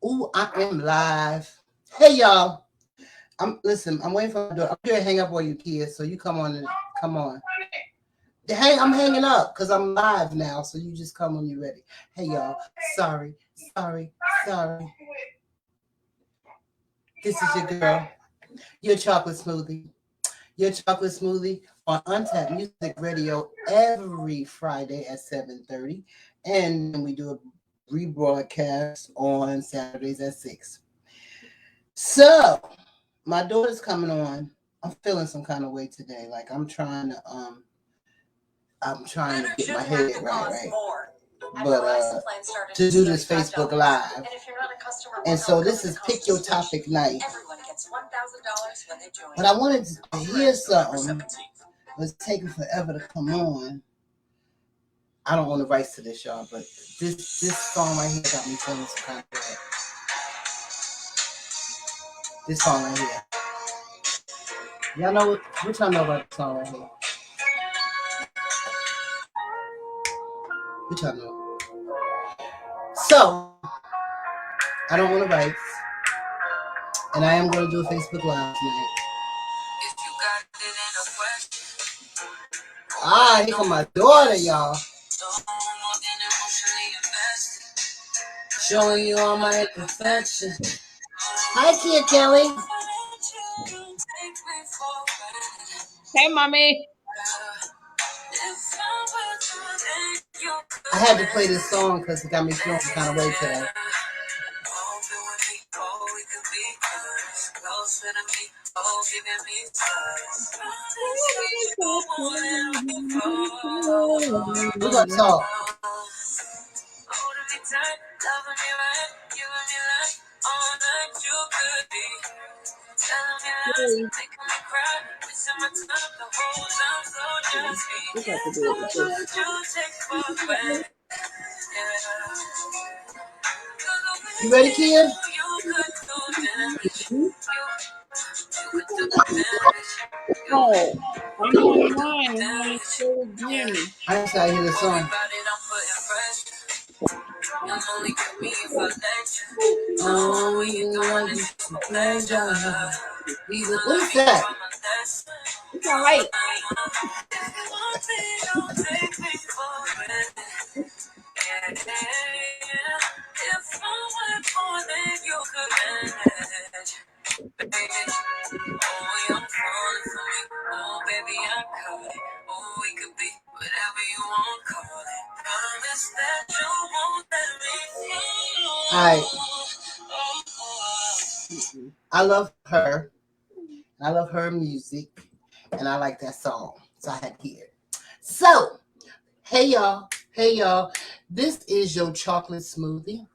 Ooh, I am live. Hey y'all. I'm waiting for my daughter. I'm here to hang up on you kids, so you come on. I'm hanging up because I'm live now, so you just come when you're ready. Hey y'all. Sorry, sorry, sorry. This is your girl, your chocolate smoothie. Your chocolate smoothie on Untapped Music Radio every Friday at 7:30. And then we do a rebroadcast on Saturdays at 6. So my daughter's coming on. I'm feeling some kind of way today. Like I'm trying to get my head right. But to do this Facebook Live. And so this is Pick Your Topic Night. But I wanted to hear something. It's taking forever to come on. I don't want to rights to this, y'all, but this song right here got me feeling some kind of way. This song right here. Y'all know what y'all know about the song right here? What y'all know? So I don't want to rights, and I am going to do a Facebook Live tonight. Ah, here come my daughter, y'all. Showing you all my imperfection. Hi, Kia Kelly. Hey, mommy. I had to play this song because it got me feeling some kind of way today. We're gonna talk. You ready, Kia? Oh, I'm online. I'm on the show again. I just gotta hear the song. Oh, you want to pleasure. What's that? It's all right. Alright. I love her. I love her music. And I like that song. So I had to hear it. So, hey y'all. Hey y'all. This is your chocolate smoothie.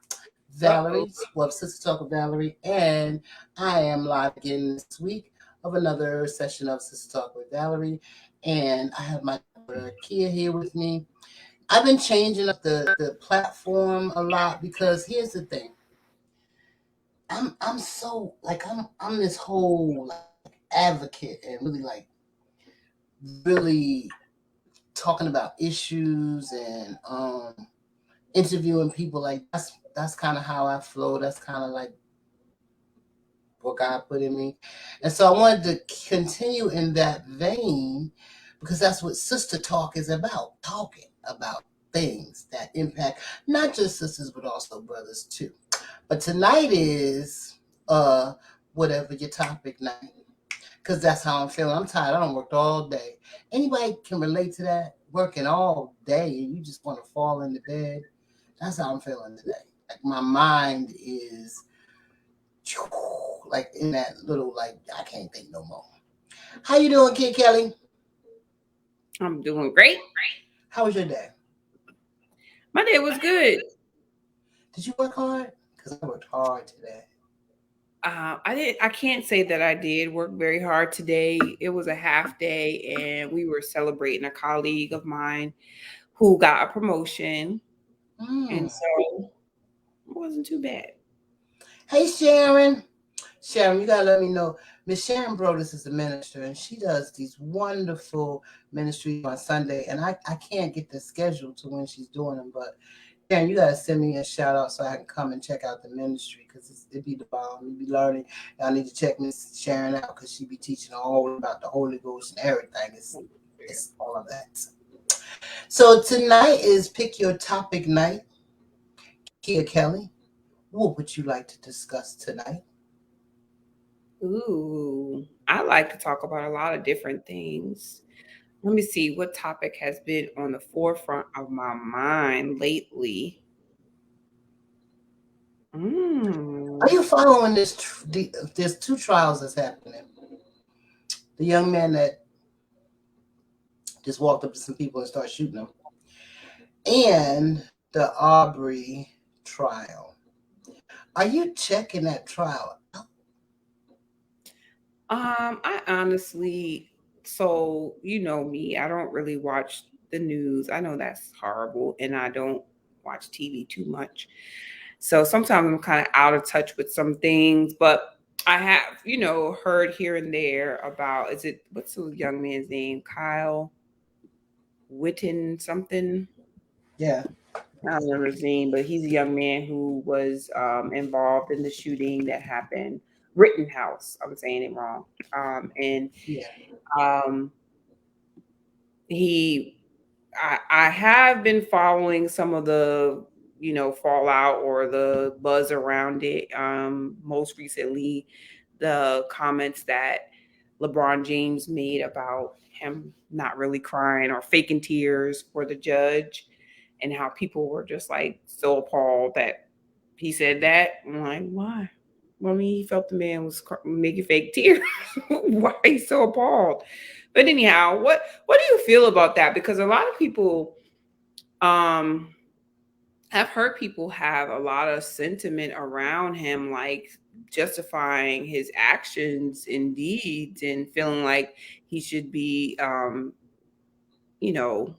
Valerie, well, Sister Talk with Valerie, and I am live again this week of another session of Sister Talk with Valerie. And I have my daughter Kia here with me. I've been changing up the platform a lot because here's the thing. I'm so like I'm this whole like advocate and really talking about issues and interviewing people. Like that's kind of how I flow. That's kind of like what God put in me. And so I wanted to continue in that vein because that's what Sister Talk is about, talking about things that impact not just sisters but also brothers too. But tonight is whatever your topic night. Because that's how I'm feeling. I'm tired. I don't work all day. Anybody can relate to that? Working all day and you just want to fall into bed. That's how I'm feeling today. Like my mind is like in that little like I can't think no more. How you doing, Kid Kelly? I'm doing great. How was your day? My day was good. Did you work hard? Because I worked hard today. I can't say that I did work very hard today. It was a half day, and we were celebrating a colleague of mine who got a promotion, and Mm. so it wasn't too bad. Hey Sharon. Sharon, you gotta let me know. Miss Sharon Brodus is a minister and she does these wonderful ministries on Sunday. And I can't get the schedule to when she's doing them, but Karen, you gotta send me a shout out so I can come and check out the ministry because it'd be the bomb. You be learning. I need to check Miss Sharon out because she be teaching all about the Holy Ghost and everything. It's all of that. So tonight is pick your topic night. Kia Kelly, what would you like to discuss tonight? Ooh, I like to talk about a lot of different things. Let me see what topic has been on the forefront of my mind lately. Are Mm. you following this? There's two trials that's happening. The young man that just walked up to some people and started shooting them, and the Aubrey trial. Are you checking that trial out? I honestly, so you know me, I don't really watch the news. I know that's horrible, and I don't watch TV too much. So sometimes I'm kind of out of touch with some things, but I have, heard here and there about, what's the young man's name? Kyle Witten something. Yeah. I don't remember his name, but he's a young man who was involved in the shooting that happened. Rittenhouse, I'm saying it wrong. And Yeah. um, he, I have been following some of the, fallout or the buzz around it. Most recently, the comments that LeBron James made about him not really crying or faking tears for the judge, and how people were just like so appalled that he said that. I'm like, why? Well, I mean, he felt the man was making fake tears. Why are you so appalled? But anyhow, what do you feel about that? Because a lot of people, um, I've heard people have a lot of sentiment around him, like justifying his actions and deeds and feeling like he should be, you know,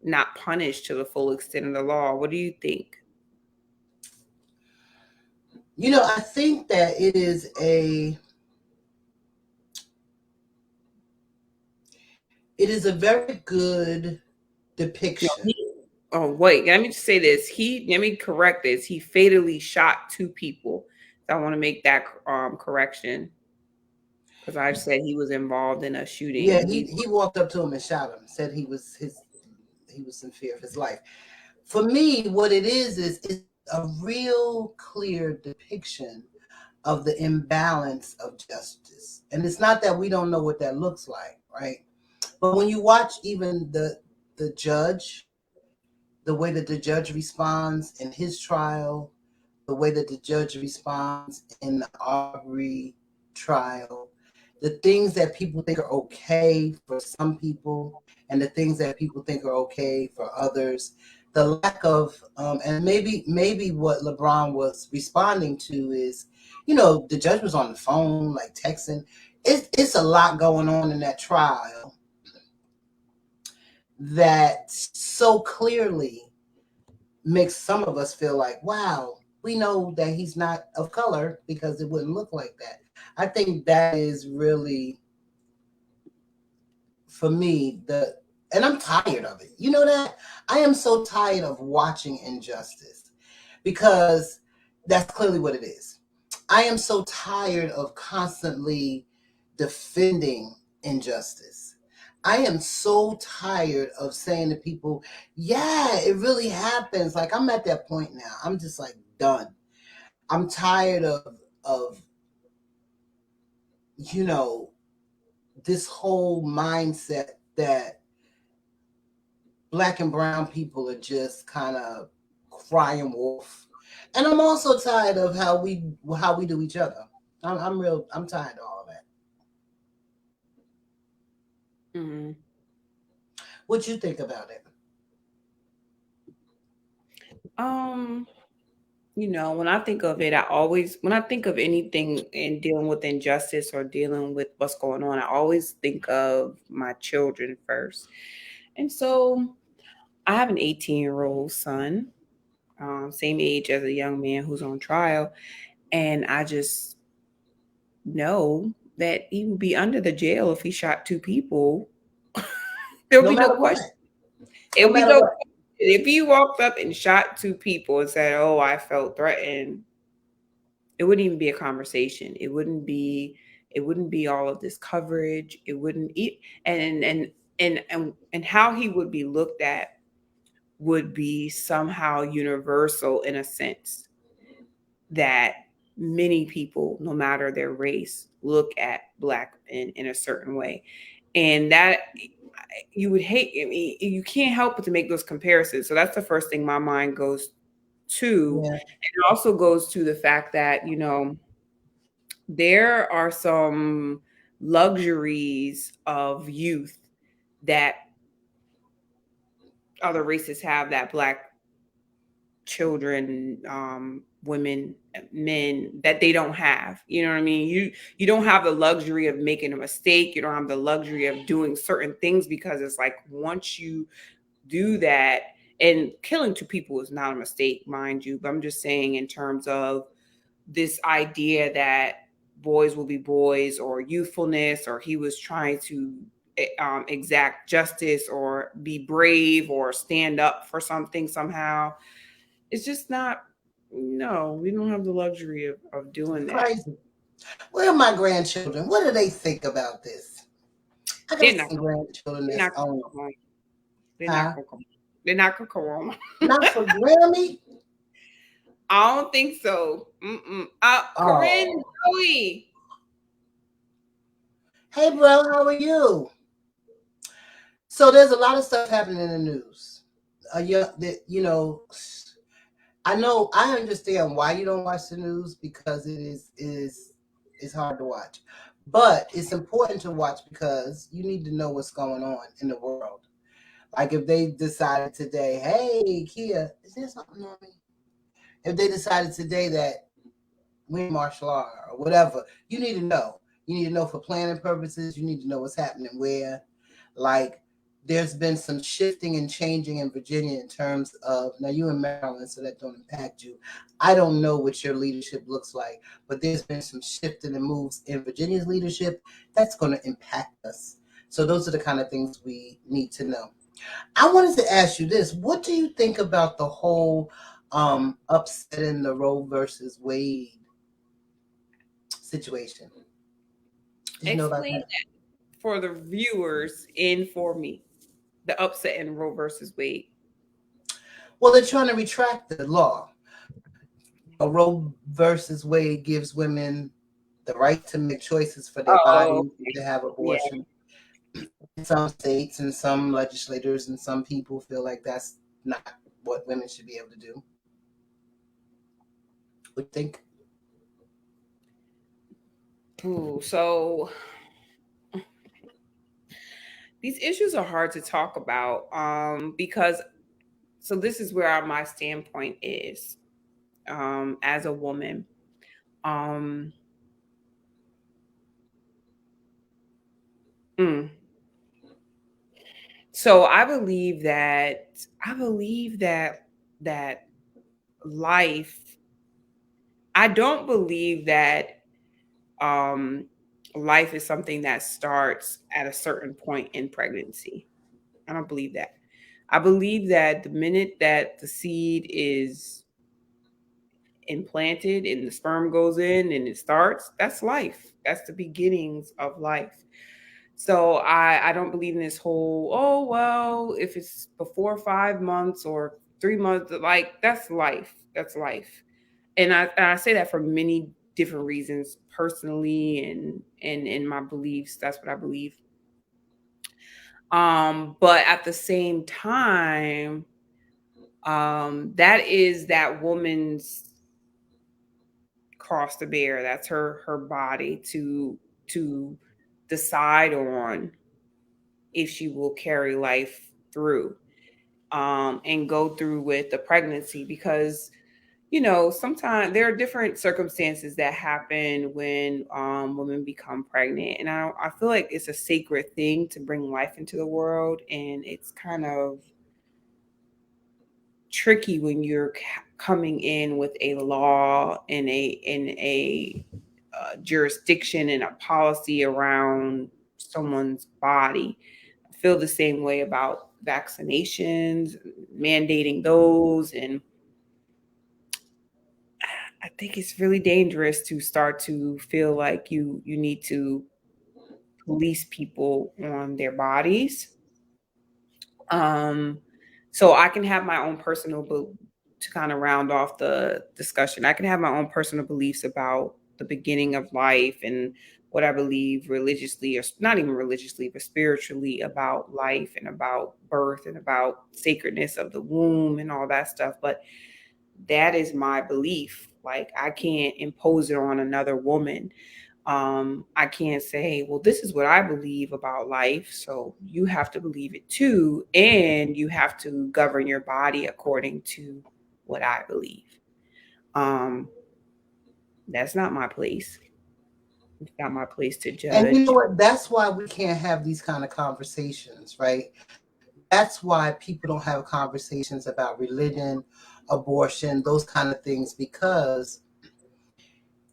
not punished to the full extent of the law. What do you think? I think that it is a very good No, depiction. oh wait, let me just say this. Let me correct this. He fatally shot two people. So I want to make that correction because I said he was involved in a shooting. Yeah, he walked up to him and shot him. Said he was in fear of his life. For me, what it is it's a real clear depiction of the imbalance of justice. And it's not that we don't know what that looks like, right? But when you watch even the judge, the way that the judge responds in his trial, the way that the judge responds in the Aubrey trial, the things that people think are okay for some people, and the things that people think are okay for others, the lack of, and maybe what LeBron was responding to is, the judge was on the phone, like texting. It's a lot going on in that trial that so clearly makes some of us feel like, wow, we know that he's not of color because it wouldn't look like that. I think that is really, for me, and I'm tired of it. You know that? I am so tired of watching injustice because that's clearly what it is. I am so tired of constantly defending injustice. I am so tired of saying to people, yeah, it really happens. Like I'm at that point now. I'm just like done. I'm tired of you know this whole mindset that black and brown people are just kind of crying wolf. And I'm also tired of how we do each other. I'm tired of all of that. Mhm. What you think about it? Um, when I think of it, when I think of anything in dealing with injustice or dealing with what's going on, I always think of my children first. And so I have an 18-year-old son, same age as a young man who's on trial. And I just know that he would be under the jail if he shot two people. There'll No be no matter question. what. It No would be matter no what. question. If he walked up and shot two people and said, "Oh, I felt threatened," it wouldn't even be a conversation. It wouldn't be all of this coverage. It wouldn't eat and how he would be looked at would be somehow universal in a sense that many people, no matter their race, look at Black men in a certain way. And that you would hate, I mean, you can't help but to make those comparisons. So that's the first thing my mind goes to. Yeah. And it also goes to the fact that, there are some luxuries of youth that other races have that Black children, women, men, that they don't have. You know what I mean? You don't have the luxury of making a mistake. You don't have the luxury of doing certain things, because it's like once you do that, and killing two people is not a mistake, mind you, but I'm just saying in terms of this idea that boys will be boys, or youthfulness, or he was trying to exact justice or be brave or stand up for something somehow. It's just not, no, we don't have the luxury of doing that. Crazy. Where are my grandchildren? What do they think about this? I They're got not some gonna, grandchildren they're that's not gonna own. come home. They're not Huh? gonna come. They're not gonna come home. Not for Grammy? I don't think so. Mm-mm. Corinne, Oh. Zoe. Hey, bro, how are you? So there's a lot of stuff happening in the news. Yeah, I understand why you don't watch the news, because it's hard to watch. But it's important to watch because you need to know what's going on in the world. Like if they decided today, hey, Kia, is there something on me? If they decided today that we martial law or whatever, you need to know. You need to know for planning purposes. You need to know what's happening where. Like there's been some shifting and changing in Virginia in terms of, now you in Maryland, so that don't impact you. I don't know what your leadership looks like, but there's been some shifting and moves in Virginia's leadership that's going to impact us. So those are the kind of things we need to know. I wanted to ask you this. What do you think about the whole upset in the Roe versus Wade situation? Did you know about Explain that? that for the viewers and for me. The upset in Roe versus Wade. Well, they're trying to retract the law. Roe versus Wade gives women the right to make choices for their Oh, bodies, to have yeah. abortion. In some states and some legislators and some people feel like that's not what women should be able to do. What do you think? Ooh, so these issues are hard to talk about, because so this is where my standpoint is, as a woman. Um, mm. So I believe that life. I don't believe that um, life is something that starts at a certain point in pregnancy. I don't believe that. I believe that the minute that the seed is implanted and the sperm goes in and it starts, that's life. That's the beginnings of life. So I don't believe in this whole, oh well, if it's before 5 months or 3 months, like that's life. That's life. And I say that for many different reasons, personally and in my beliefs. That's what I believe. But at the same time, that is that woman's cross to bear. That's her body to decide on if she will carry life through, and go through with the pregnancy, because sometimes there are different circumstances that happen when women become pregnant, and I feel like it's a sacred thing to bring life into the world, and it's kind of tricky when you're coming in with a law and a jurisdiction and a policy around someone's body. I feel the same way about vaccinations, mandating those. And I think it's really dangerous to start to feel like you need to police people on their bodies. Um, so I can have my own to kind of round off the discussion. I can have my own personal beliefs about the beginning of life and what I believe religiously, or not even religiously, but spiritually, about life and about birth and about sacredness of the womb and all that stuff. But that is my belief. Like, I can't impose it on another woman. I can't say, well, this is what I believe about life, so you have to believe it too, and you have to govern your body according to what I believe. Um, that's not my place. It's not my place to And you know judge. what? That's why we can't have these kind of conversations, right? That's why people don't have conversations about religion, abortion, those kind of things, because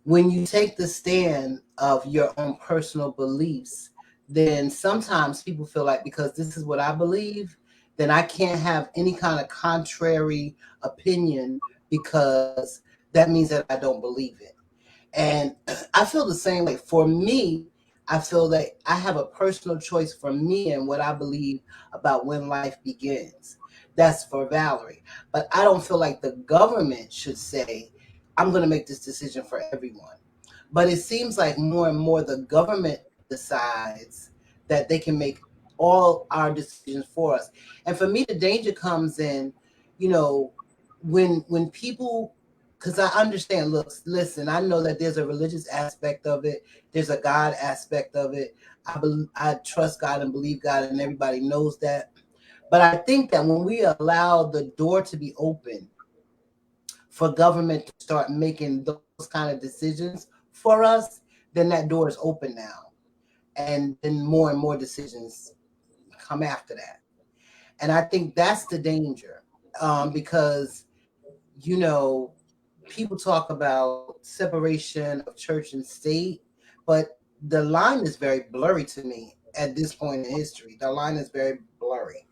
when you take the stand of your own personal beliefs, then sometimes people feel like because this is what I believe, then I can't have any kind of contrary opinion because that means that I don't believe it. And I feel the same way. For me, I feel that I have a personal choice for me and what I believe about when life begins. That's for Valerie. But I don't feel like the government should say, I'm going to make this decision for everyone. But it seems like more and more the government decides that they can make all our decisions for us. And for me, the danger comes in, you know, when people, because I understand, look, listen, I know that there's a religious aspect of it, there's a God aspect of it. I trust God and believe God, and everybody knows that. But I think that when we allow the door to be open for government to start making those kind of decisions for us, then that door is open now. And then more and more decisions come after that. And I think that's the danger, because, you know, people talk about separation of church and state, but the line is very blurry to me at this point in history. The line is very blurry.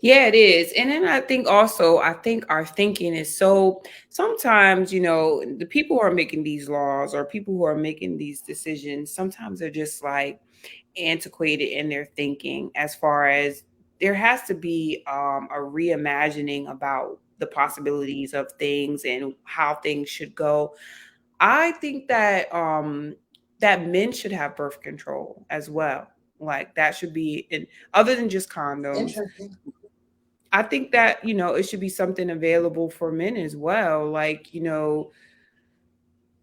Yeah, it is. And then I think our thinking is so, sometimes, the people who are making these laws or people who are making these decisions, sometimes they're just like antiquated in their thinking, as far as there has to be a reimagining about the possibilities of things and how things should go. I think that that men should have birth control as well. Like, that should be in, other than just condoms. Interesting. I think that, it should be something available for men as well. Like,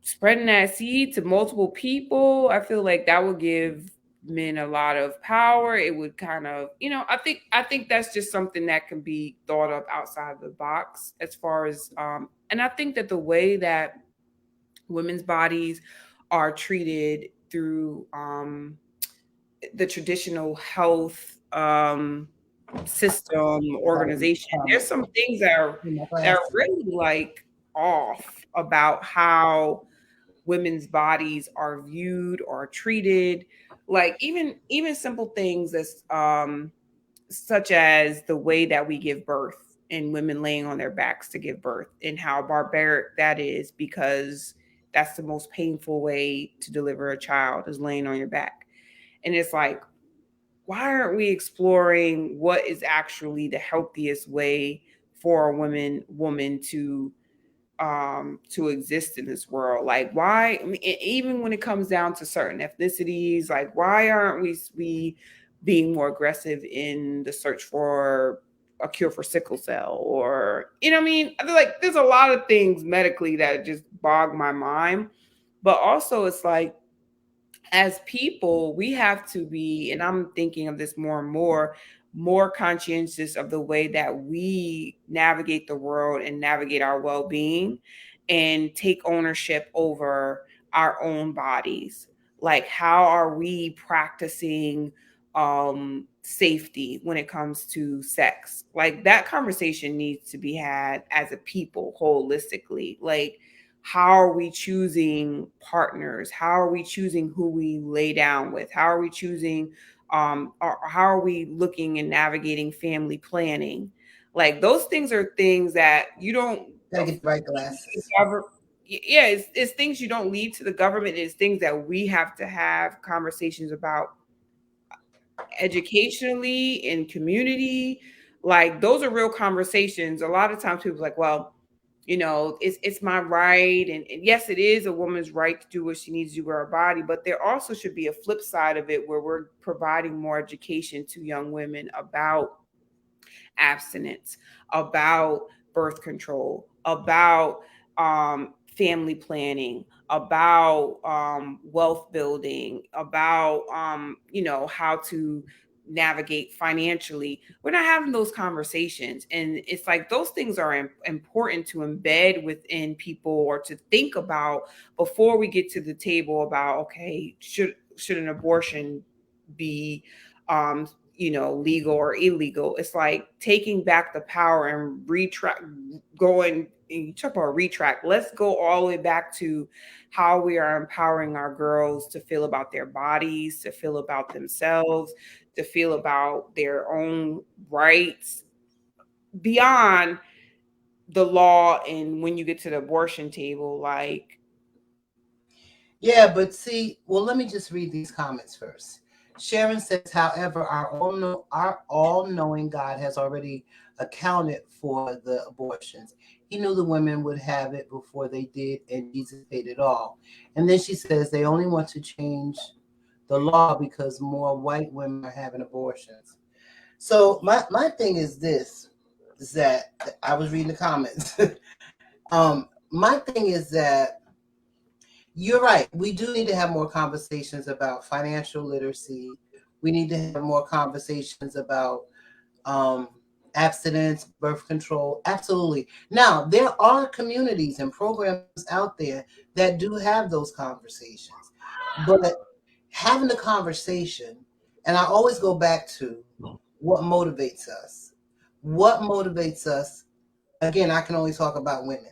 spreading that seed to multiple people, I feel like that would give men a lot of power. It would kind of, I think that's just something that can be thought of outside the box, as far as and I think that the way that women's bodies are treated through the traditional health system Sorry. organization, there's some things that are My that are glasses. really like off about how women's bodies are viewed or treated. Like, even simple things as such as the way that we give birth and women laying on their backs to give birth, and how barbaric that is, because that's the most painful way to deliver a child, is laying on your back. And it's like, why aren't we exploring what is actually the healthiest way for a woman to exist in this world? Like, why, I mean, even when it comes down to certain ethnicities, like, why aren't we being more aggressive in the search for a cure for sickle cell? Or, I mean, I feel like there's a lot of things medically that just bog my mind. But also, it's like, as people, we have to be, and I'm thinking of this more and more conscientious of the way that we navigate the world and navigate our well-being, and take ownership over our own bodies. Like, how are we practicing safety when it comes to sex? Like, that conversation needs to be had as a people holistically. Like, how are we choosing partners? How are we choosing who we lay down with? How are we choosing or how are we looking and navigating family planning? Like those things are things that you don't Gotta get the right glasses. yeah, it's things you don't leave to the government. It's things that we have to have conversations about educationally in community. Like those are real conversations. A lot of times people are like, well, it's my right, and yes, it is a woman's right to do what she needs to do with her body, but there also should be a flip side of it where we're providing more education to young women about abstinence, about birth control, about family planning, about wealth building, about how to navigate financially. We're not having those conversations, and it's like those things are important to embed within people or to think about before we get to the table about, okay, should an abortion be legal or illegal. It's like taking back the power and going, and you talk about retract. Let's go all the way back to how we are empowering our girls to feel about their bodies, to feel about themselves, to feel about their own rights beyond the law. And when you get to the abortion table, like, Yeah, but see, well, let me just read these comments first. Sharon says, however, our all-knowing God has already accounted for the abortions. He knew the women would have it before they did, and Jesus paid it all. And then she says they only want to change the law because more white women are having abortions. So my thing is this, is that I was reading the comments. My thing is that you're right. We do need to have more conversations about financial literacy. We need to have more conversations about um, abstinence, birth control. Absolutely. Now, there are communities and programs out there that do have those conversations. But having the conversation, and I always go back to what motivates us. What motivates us? Again, I can only talk about women.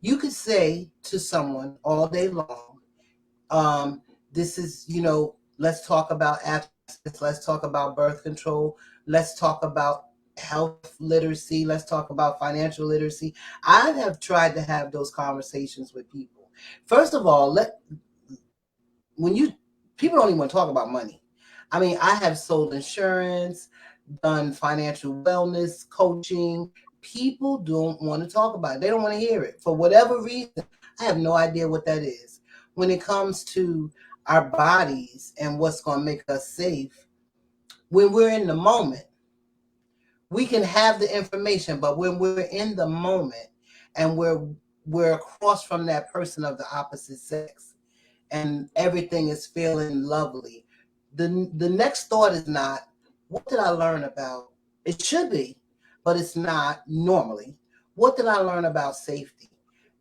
You could say to someone all day long, this is, let's talk about abstinence, let's talk about birth control, let's talk about health literacy, let's talk about financial literacy. I have tried to have those conversations with people. First of all, when you people don't even want to talk about money. I mean, I have sold insurance, done financial wellness coaching. People don't want to talk about it. They don't want to hear it for whatever reason. I have no idea what that is. When it comes to our bodies and what's going to make us safe, when we're in the moment, we can have the information, but when we're in the moment and we're across from that person of the opposite sex, and everything is feeling lovely, the next thought is not, what did I learn about? It should be, but it's not normally. What did I learn about safety?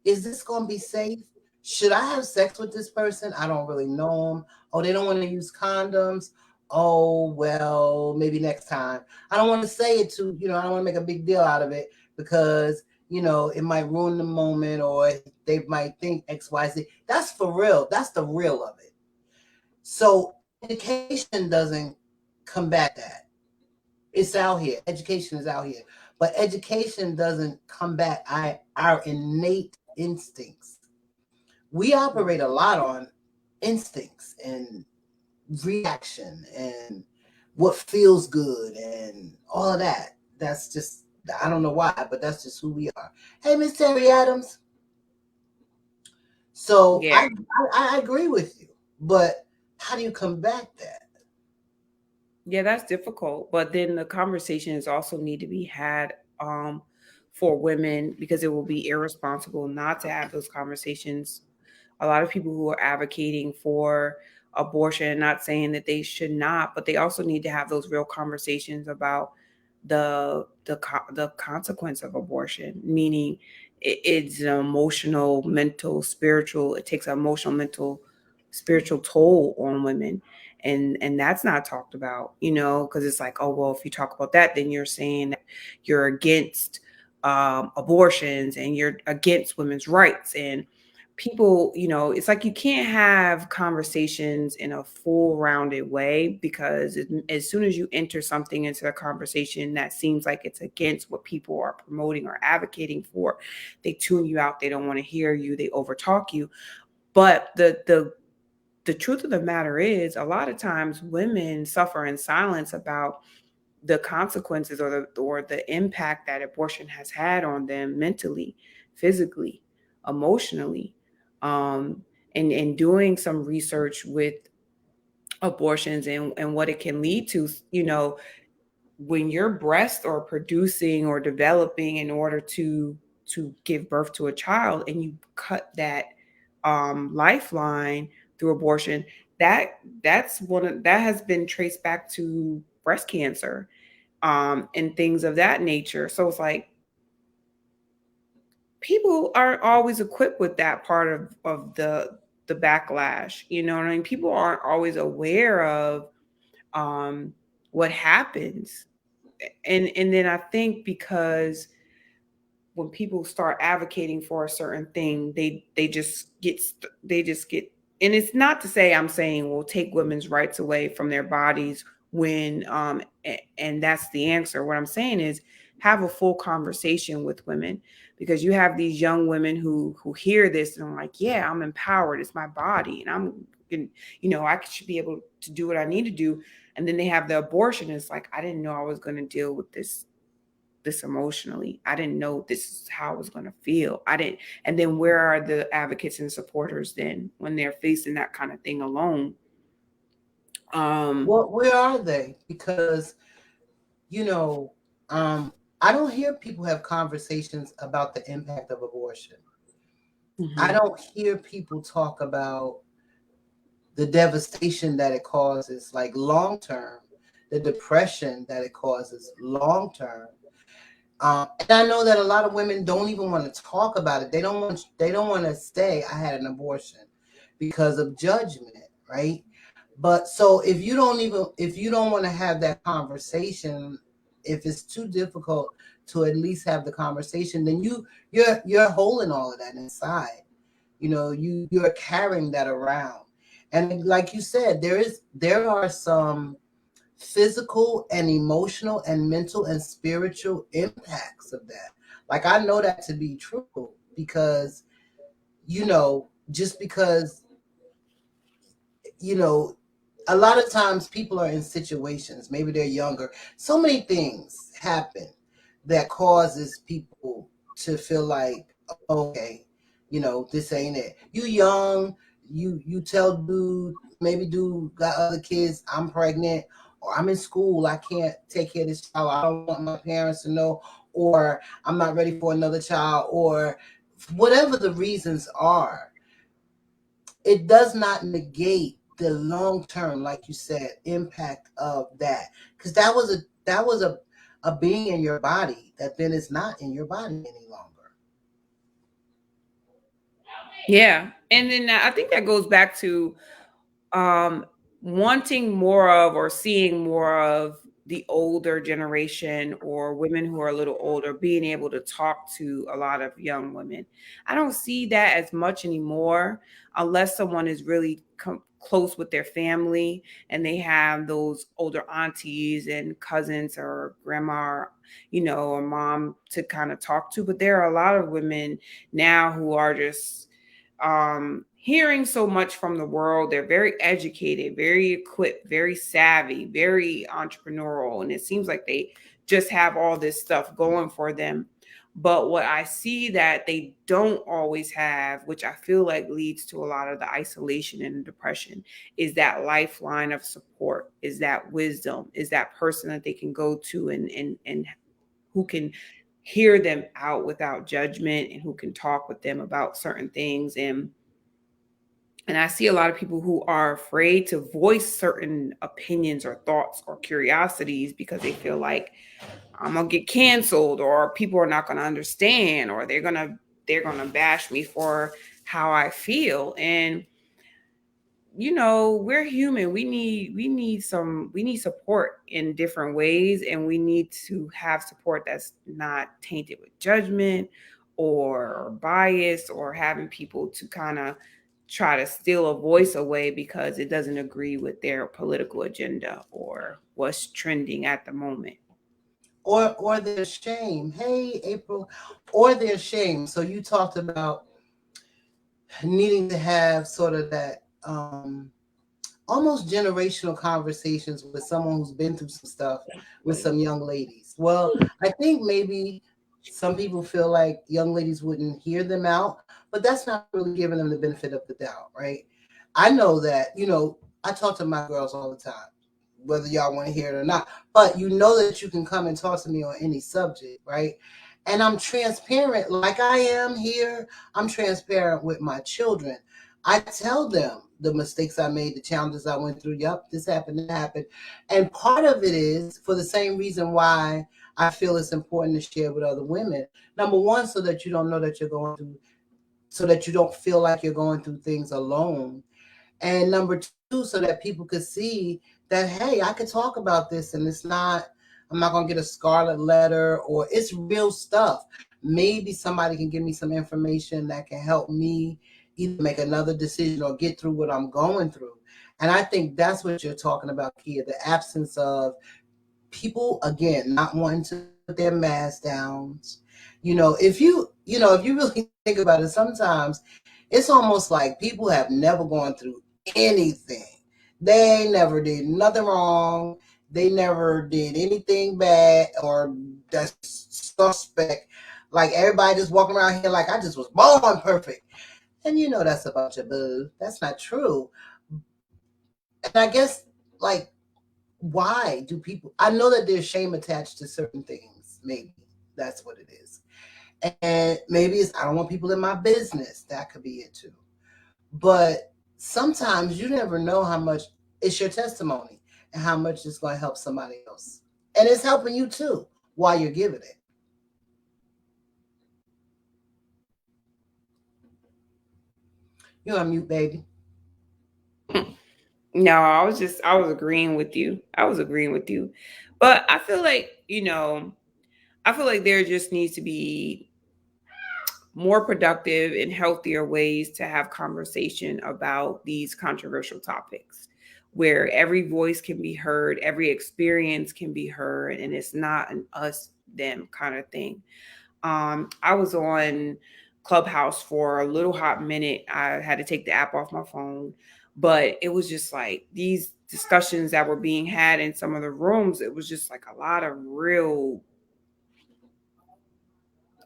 Is this going to be safe? Should I have sex with this person? I don't really know them. Oh, they don't want to use condoms. Oh, well, maybe next time. I don't want to say it too, I don't want to make a big deal out of it because, it might ruin the moment, or they might think XYZ. That's for real. That's the real of it. So education doesn't combat that. It's out here. Education is out here. But education doesn't combat our innate instincts. We operate a lot on instincts and reaction and what feels good and all of that. That's just, I don't know why, but that's just who we are. Hey, Miss Terry Adams. So yeah. I agree with you, but how do you combat that? Yeah, that's difficult. But then the conversations also need to be had for women, because it will be irresponsible not to have those conversations. A lot of people who are advocating for abortion, not saying that they should not, but they also need to have those real conversations about the consequence of abortion, meaning it's an emotional, mental, spiritual. It takes an emotional, mental, spiritual toll on women, and that's not talked about, because it's like, oh well, if you talk about that, then you're saying that you're against abortions and you're against women's rights. And people, it's like you can't have conversations in a full rounded way, because as soon as you enter something into a conversation that seems like it's against what people are promoting or advocating for, they tune you out. They don't want to hear you. They overtalk you. But the truth of the matter is, a lot of times women suffer in silence about the consequences or the impact that abortion has had on them mentally, physically, emotionally. Um, and doing some research with abortions and what it can lead to, when your breasts are producing or developing in order to give birth to a child, and you cut that lifeline through abortion, that has been traced back to breast cancer, and things of that nature. So it's like people aren't always equipped with that part of the backlash. You know what I mean? People aren't always aware of um, what happens, and then I think because when people start advocating for a certain thing, they just get. And it's not to say I'm saying we'll take women's rights away from their bodies when and that's the answer. What I'm saying is have a full conversation with women, because you have these young women who hear this and I'm like, yeah, I'm empowered. It's my body, and I should be able to do what I need to do. And then they have the abortion. It's like, I didn't know I was going to deal with this emotionally. I didn't know this is how I was going to feel. I didn't. And then where are the advocates and supporters then when they're facing that kind of thing alone? Well, where are they? Because, I don't hear people have conversations about the impact of abortion. I Mhm. don't hear people talk about the devastation that it causes, like long term, the depression that it causes long term. And I know that a lot of women don't even want to talk about it. They don't want. They don't want to say I had an abortion because of judgment, right? But so if you don't want to have that conversation, if it's too difficult to at least have the conversation, then you're holding all of that inside. You're carrying that around. And like you said, there are some physical and emotional and mental and spiritual impacts of that. Like, I know that to be true because, just because, you know, a lot of times people are in situations, maybe they're younger. So many things happen that causes people to feel like, okay, this ain't it. You young, you tell dude, maybe dude got other kids, I'm pregnant, or I'm in school, I can't take care of this child, I don't want my parents to know, or I'm not ready for another child, or whatever the reasons are. It does not negate the long term, like you said, impact of that. Because that was a being in your body that then is not in your body any longer. Yeah. And then I think that goes back to um, wanting more of or seeing more of the older generation or women who are a little older being able to talk to a lot of young women. I don't see that as much anymore unless someone is really close with their family and they have those older aunties and cousins or grandma, or mom to kind of talk to. But there are a lot of women now who are just hearing so much from the world. They're very educated, very equipped, very savvy, very entrepreneurial. And it seems like they just have all this stuff going for them. But what I see that they don't always have, which I feel like leads to a lot of the isolation and depression, is that lifeline of support, is that wisdom, is that person that they can go to and who can hear them out without judgment and who can talk with them about certain things. And I see a lot of people who are afraid to voice certain opinions or thoughts or curiosities because they feel like I'm gonna get canceled, or people are not gonna understand, or they're gonna bash me for how I feel. And we're human. We need support in different ways, and we need to have support that's not tainted with judgment or bias or having people to kind of try to steal a voice away because it doesn't agree with their political agenda or what's trending at the moment. Or their shame. Hey, April. Or their shame. So you talked about needing to have sort of that almost generational conversations with someone who's been through some stuff with some young ladies. Well, I think maybe some people feel like young ladies wouldn't hear them out, but that's not really giving them the benefit of the doubt, right? I know that, I talk to my girls all the time, whether y'all want to hear it or not, but you know that you can come and talk to me on any subject, right? And I'm transparent like I am here. I'm transparent with my children. I tell them the mistakes I made, the challenges I went through. Yep, this happened, that happened. And part of it is for the same reason why I feel it's important to share with other women. Number one, so that you don't know that you're going through, so that you don't feel like you're going through things alone. And number two, so that people could see that, hey, I could talk about this and I'm not going to get a scarlet letter or it's real stuff. Maybe somebody can give me some information that can help me either make another decision or get through what I'm going through. And I think that's what you're talking about, Kia, the absence of people, again, not wanting to put their mask down. If you really think about it, sometimes it's almost like people have never gone through anything. They never did nothing wrong. They never did anything bad or that's suspect. Like everybody just walking around here like I just was born perfect. And that's a bunch of boo. That's not true. And I guess like why do people I know that there's shame attached to certain things. Maybe that's what it is. And maybe it's I don't want people in my business. That could be it too. But sometimes you never know how much it's your testimony and how much it's going to help somebody else. And it's helping you too while you're giving it. You're on mute, baby. No, I was agreeing with you. I was agreeing with you. But I feel like, I feel like there just needs to be more productive and healthier ways to have conversation about these controversial topics where every voice can be heard, every experience can be heard, and it's not an us them kind of thing. I was on Clubhouse for a little hot minute. I had to take the app off my phone, but it was just like these discussions that were being had in some of the rooms. It was just like a lot of real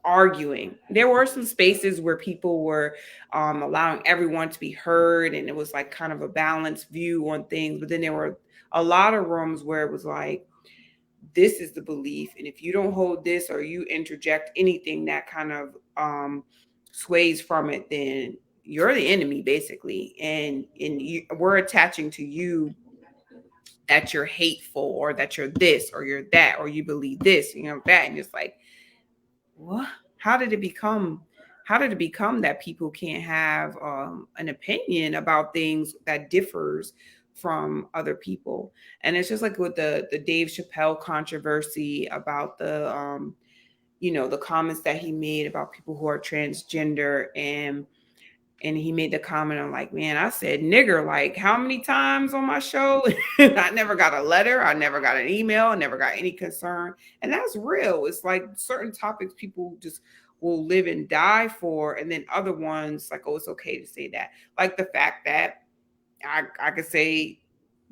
arguing. There were some spaces where people were allowing everyone to be heard, and it was like kind of a balanced view on things. But then there were a lot of rooms where it was like, this is the belief, and if you don't hold this or you interject anything that kind of sways from it, then you're the enemy basically, and we're attaching to you that you're hateful or that you're this or you're that or you believe this, that, and it's like, what? How did it become? How did it become that people can't have an opinion about things that differs from other people? And it's just like with the Dave Chappelle controversy about the comments that he made about people who are transgender, and he made the comment, I'm like, man, I said nigger like how many times on my show? I never got a letter. I never got an email. I never got any concern. And that's real. It's like certain topics people just will live and die for. And then other ones, like, oh, it's okay to say that. Like the fact that I could say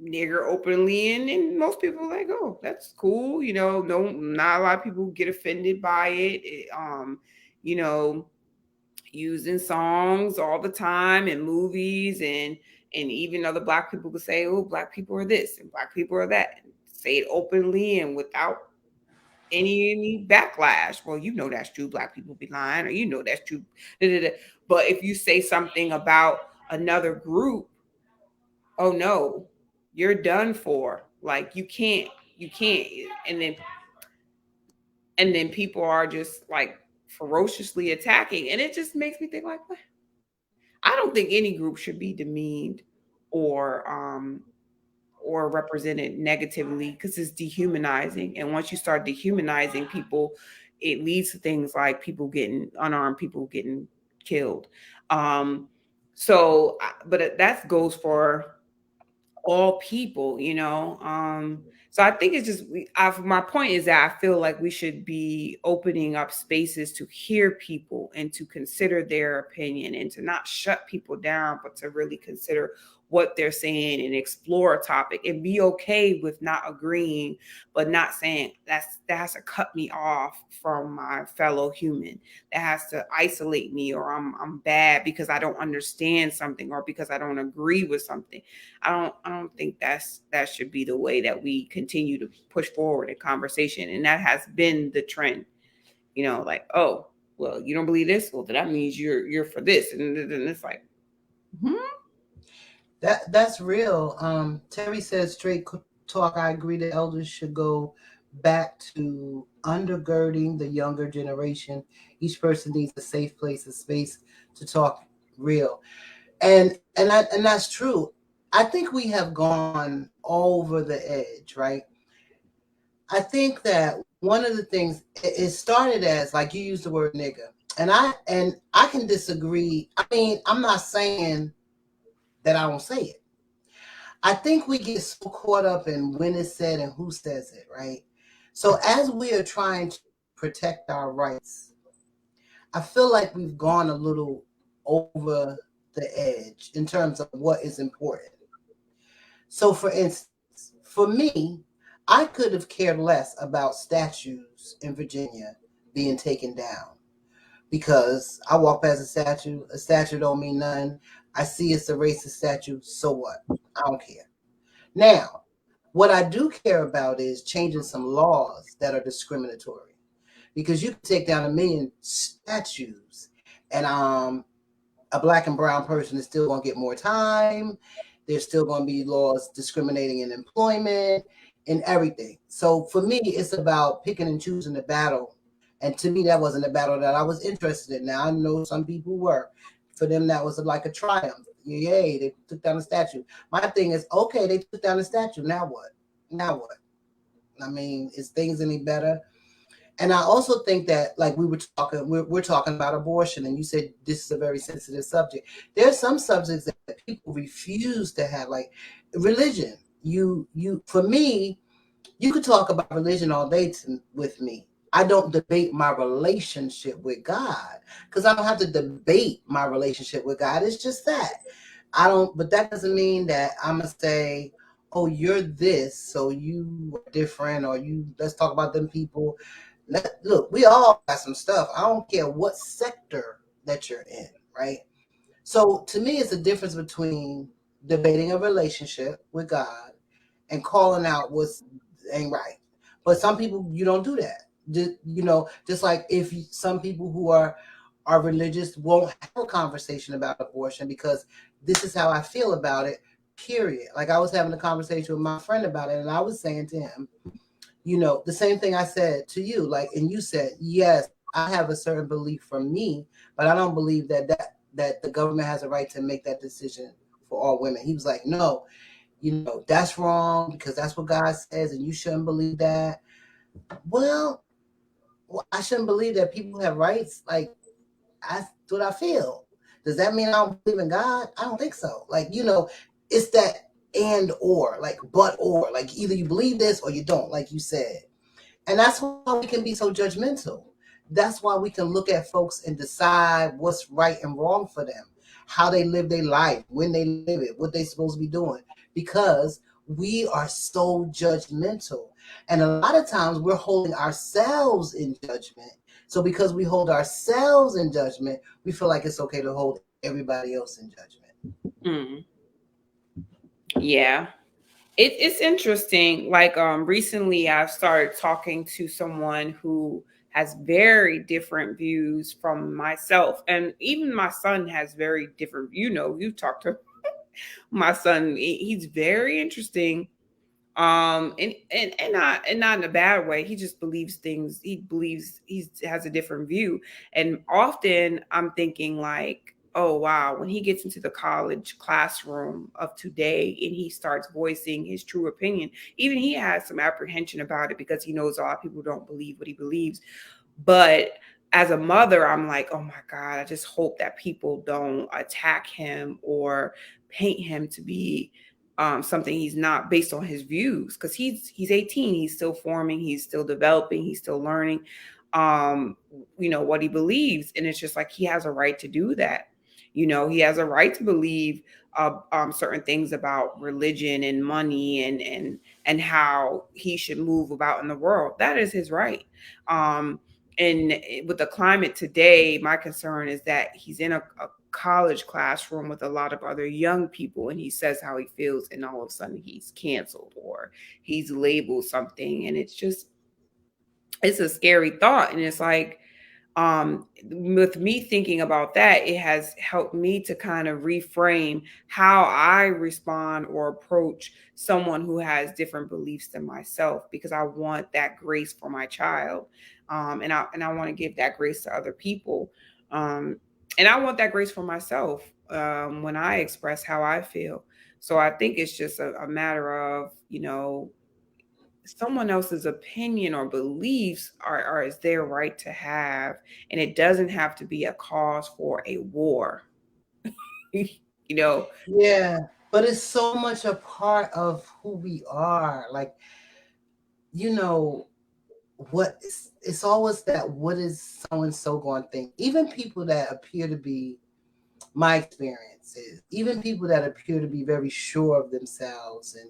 nigger openly, and most people are like, oh, that's cool. No, not a lot of people get offended by it. You know, used in songs all the time and movies, and even other black people could say, oh, black people are this and black people are that, and say it openly and without any backlash. Well, that's true, black people be lying, or that's true. Da, da, da. But if you say something about another group, oh no, you're done for. Like you can't. And then people are just like ferociously attacking, and it just makes me think like, what? I don't think any group should be demeaned or or represented negatively, because it's dehumanizing. And once you start dehumanizing people, it leads to things like unarmed people getting killed. But that goes for all people, so I think it's just my point is that I feel like we should be opening up spaces to hear people and to consider their opinion and to not shut people down, but to really consider what they're saying and explore a topic and be okay with not agreeing, but not saying that has to cut me off from my fellow human, that has to isolate me, or I'm bad because I don't understand something or because I don't agree with something. I don't think that should be the way that we continue to push forward in conversation. And that has been the trend, like, oh, well, you don't believe this, well, that means you're for this, and it's like, That's real. Terry says straight talk. I agree that elders should go back to undergirding the younger generation. Each person needs a safe place, a space to talk real. And that's true. I think we have gone over the edge, right? I think that one of the things it started as, like, you used the word nigga, and I can disagree. I mean, I'm not saying that I don't say it. I think we get so caught up in when it's said and who says it, right? So as we are trying to protect our rights, I feel like we've gone a little over the edge in terms of what is important. So, for instance, for me, I could have cared less about statues in Virginia being taken down because I walk past a statue don't mean nothing. I see it's a racist statue, so what? I don't care. Now, what I do care about is changing some laws that are discriminatory, because you can take down 1 million statues and a black and brown person is still going to get more time. There's still going to be laws discriminating in employment and everything. So for me, it's about picking and choosing the battle. And to me, that wasn't a battle that I was interested in. Now, I know some people were. For them, that was like a triumph. Yay, they took down the statue. My thing is, okay, they took down the statue. Now what? Now what? I mean, is things any better? And I also think that, like, we're talking about abortion, and you said this is a very sensitive subject. There are some subjects that people refuse to have, like religion. For me, you could talk about religion all day with me. I don't debate my relationship with God, because I don't have to debate my relationship with God. It's just that I don't. But that doesn't mean that I'm gonna say, "Oh, you're this, so you are different," or "You let's talk about them people." Look, we all got some stuff. I don't care what sector that you're in, right? So to me, it's a difference between debating a relationship with God and calling out what's ain't right. But some people, you don't do that. Just like if some people who are religious won't have a conversation about abortion because this is how I feel about it. Period. Like, I was having a conversation with my friend about it, and I was saying to him, the same thing I said to you, like, and you said, yes, I have a certain belief for me, but I don't believe that the government has a right to make that decision for all women. He was like, no, that's wrong because that's what God says, and you shouldn't believe that. Well, I shouldn't believe that people have rights. Like, that's what I feel. Does that mean I don't believe in God? I don't think so. Like, it's that and or, like, but or, like, either you believe this or you don't, like you said. And that's why we can be so judgmental. That's why we can look at folks and decide what's right and wrong for them, how they live their life, when they live it, what they're supposed to be doing, because we are so judgmental. And a lot of times we're holding ourselves in judgment. So because we hold ourselves in judgment, we feel like it's okay to hold everybody else in judgment. Mm. Yeah. It's interesting. Like, recently I've started talking to someone who has very different views from myself, and even my son has very different. You talked to my son. He's very interesting. And not in a bad way. He just believes things. He believes he has a different view, and often I'm thinking like, oh wow, when he gets into the college classroom of today and he starts voicing his true opinion, even he has some apprehension about it because he knows a lot of people don't believe what he believes. But as a mother, I'm like, oh my God, I just hope that people don't attack him or paint him to be something he's not based on his views, because he's 18, he's still forming, he's still developing, he's still learning, um, what he believes, and it's just like he has a right to do that. He has a right to believe certain things about religion and money and how he should move about in the world. That is his right. Um, and with the climate today, my concern is that he's in a college classroom with a lot of other young people, and he says how he feels, and all of a sudden he's canceled or he's labeled something, and it's a scary thought. And it's like, with me thinking about that, it has helped me to kind of reframe how I respond or approach someone who has different beliefs than myself, because I want that grace for my child. And I want to give that grace to other people. Um, and I want that grace for myself when I express how I feel. So I think it's just a matter of, someone else's opinion or beliefs are is their right to have, and it doesn't have to be a cause for a war. you know Yeah, but it's so much a part of who we are. Like, you know, it's always that what is so and so going to think. Even people that appear to be my experiences, even people that appear to be very sure of themselves, and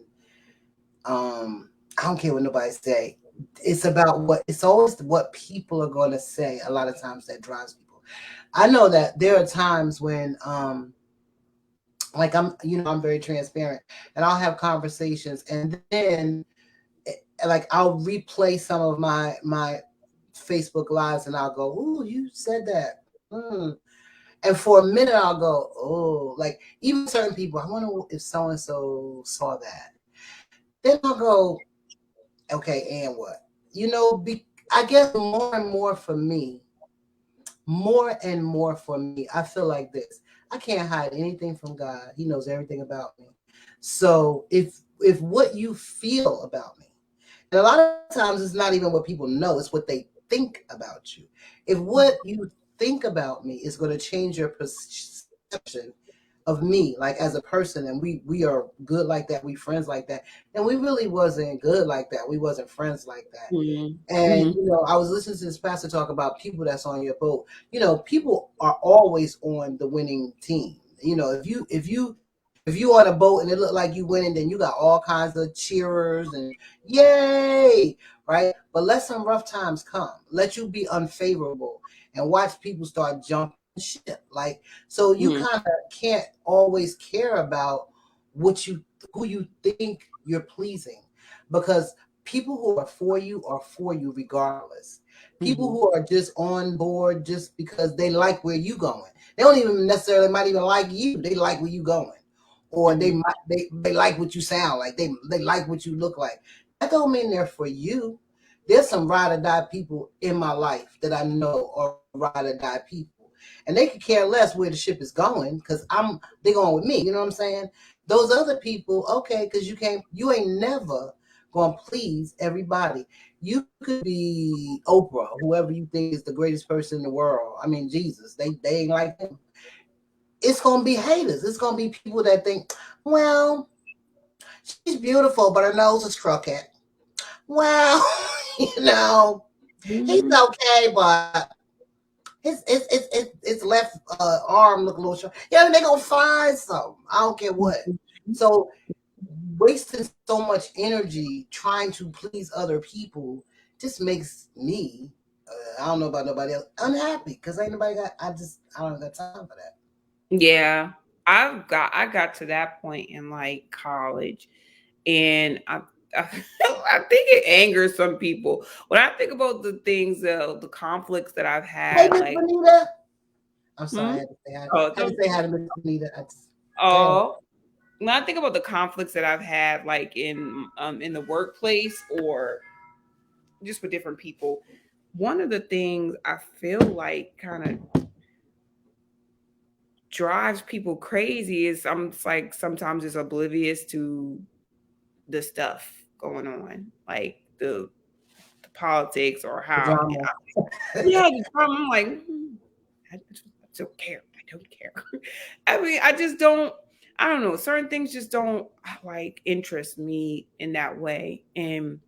I don't care what nobody say. It's always what people are going to say. A lot of times that drives people. I know that there are times when like I'm very transparent, and I'll have conversations, and then like I'll replay some of my Facebook lives, and I'll go, "Ooh, you said that." And for a minute, I'll go, "Oh," like even certain people. I wonder if so and so saw that. Then I'll go, "Okay, and what?" I guess more and more for me, more and more for me, I feel like this. I can't hide anything from God. He knows everything about me. So if what you feel about me, and a lot of times it's not even what people know, it's what they think about you. If what you think about me is going to change your perception of me, like as a person, and we are good like that, we friends like that, and we really wasn't good like that. We wasn't friends like that. Mhm. And Mhm. I was listening to this pastor talk about people that's on your boat. People are always on the winning team. If you on a boat and it look like you winning, then you got all kinds of cheerers and yay, right? But let some rough times come. Let you be unfavorable and watch people start jumping ship. Like, so you Mhm. kind of can't always care about what you who you think you're pleasing, because people who are for you regardless. People Mhm. who are just on board just because they like where you going. They don't even necessarily might even like you. They like where you going. Or Mhm. they like what you sound like. They like what you look like. That don't mean they're for you. There's some ride or die people in my life that I know are ride or die people. And they could care less where the ship is going because they going with me. You know what I'm saying? Those other people, okay, because you ain't never gonna please everybody. You could be Oprah, whoever you think is the greatest person in the world. I mean, Jesus, they ain't like him. It's gonna be haters. It's gonna be people that think, well, she's beautiful, but her nose is crooked. Well, you know, he's Mhm. okay, but his left arm look a little short. Yeah, they gonna find something. I don't care what. So wasting so much energy trying to please other people just makes me, I don't know about nobody else, unhappy because ain't nobody got. I don't got time for that. Yeah, I got to that point in like college, and I I think it angers some people when I think about the things, the conflicts that I've Hey, had. Miss Like, Bonita. I'm sorry, hmm? I had to say hi. Oh, I had to say hi to Miss Bonita. Go ahead. oh, when I think about the conflicts that I've had, like in the workplace or just with different people, one of the things I feel like kind of drives people crazy is I'm just like sometimes it's oblivious to the stuff going on, like the politics or The how, drama. yeah, the drama. I'm like, I don't care. I don't care. I mean, I don't know. Certain things just don't like interest me in that way. And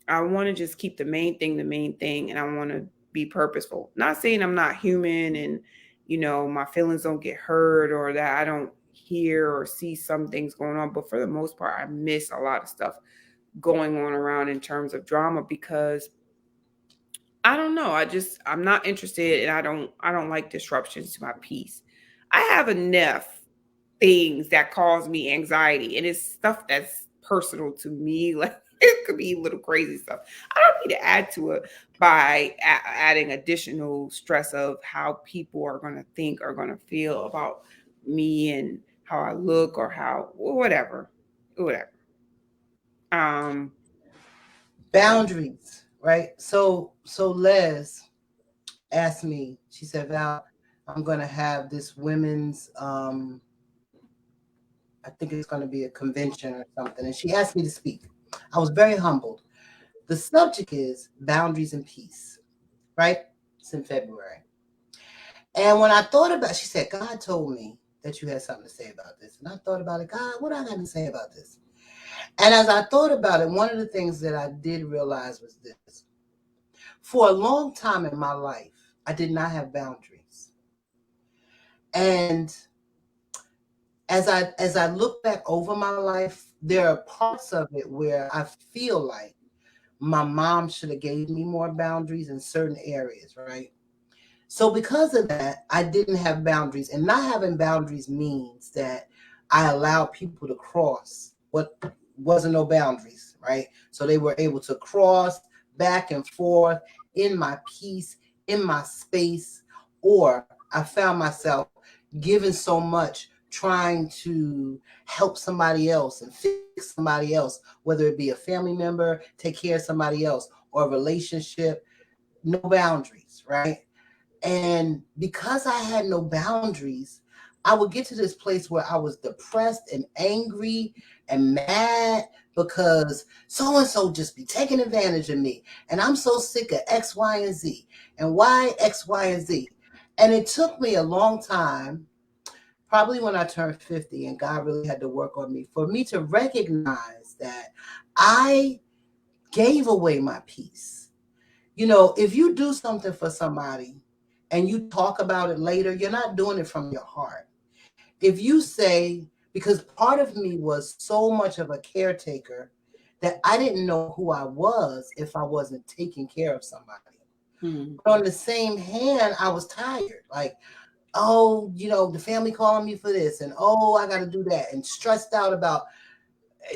I want to just keep the main thing. And I want to be purposeful. Not saying I'm not human and, my feelings don't get hurt or that I don't hear or see some things going on. But for the most part, I miss a lot of stuff going on around in terms of drama because I don't know. I'm not interested and I don't like disruptions to my peace. I have enough things that cause me anxiety and it's stuff that's personal to me. Like it could be little crazy stuff. I don't need to add to it by adding additional stress of how people are going to think or going to feel about me and how I look or how whatever. Whatever. Um Boundaries, right? So Les asked me, she said, Val, I'm gonna have this women's I think it's gonna be a convention or something. And she asked me to speak. I was very humbled. The subject is boundaries and peace, right? It's in February. And when I thought about, she said, God told me that you had something to say about this. And I thought about it, God, what do I got to say about this? And as I thought about it, one of the things that I did realize was this. For a long time in my life, I did not have boundaries. And as I look back over my life, there are parts of it where I feel like my mom should have gave me more boundaries in certain areas, right? So because of that, I didn't have boundaries. And not having boundaries means that I allowed people to cross what wasn't no boundaries, right? So they were able to cross back and forth in my peace, in my space, or I found myself giving so much trying to help somebody else and fix somebody else, whether it be a family member, take care of somebody else, or a relationship, no boundaries, right? And because I had no boundaries, I would get to this place where I was depressed and angry and mad because so and so just be taking advantage of me. And I'm so sick of X, Y, and Z. And why X, Y, and Z? And it took me a long time, probably when I turned 50, and God really had to work on me, for me to recognize that I gave away my peace. If you do something for somebody and you talk about it later, you're not doing it from your heart. If you say, because part of me was so much of a caretaker that I didn't know who I was if I wasn't taking care of somebody. But on the same hand, I was tired. Like, oh, the family calling me for this, and oh, I got to do that, and stressed out about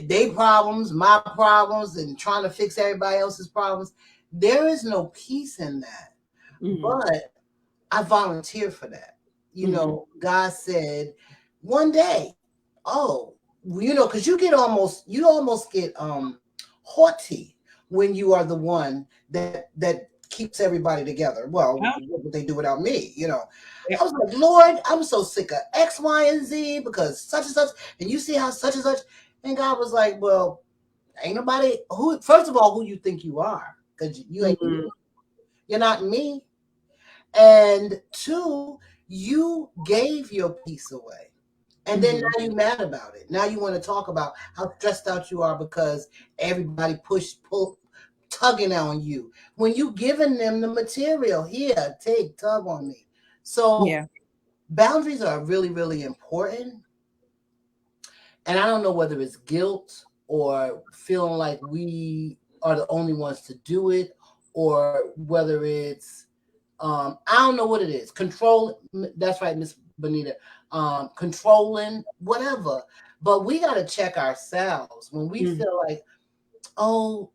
their problems, my problems, and trying to fix everybody else's problems. There is no peace in that. But I volunteer for that. God said one day, oh, because you almost get haughty when you are the one that keeps everybody together. Well, what would they do without me? Yeah. I was like, Lord, I'm so sick of X, Y, and Z because such and such, and you see how such and such. And God was like, well, ain't nobody who. First of all, who you think you are? Because you ain't. You're not me. And two, you gave your peace away. And then now you're mad about it. Now you want to talk about how stressed out you are because everybody tugging on you. When you giving them the material, here, tug on me. So boundaries are really, really important. And I don't know whether it's guilt or feeling like we are the only ones to do it, or whether it's I don't know what it is. Control. That's right, Miss Bonita. Controlling, whatever. But we got to check ourselves when we feel like, oh,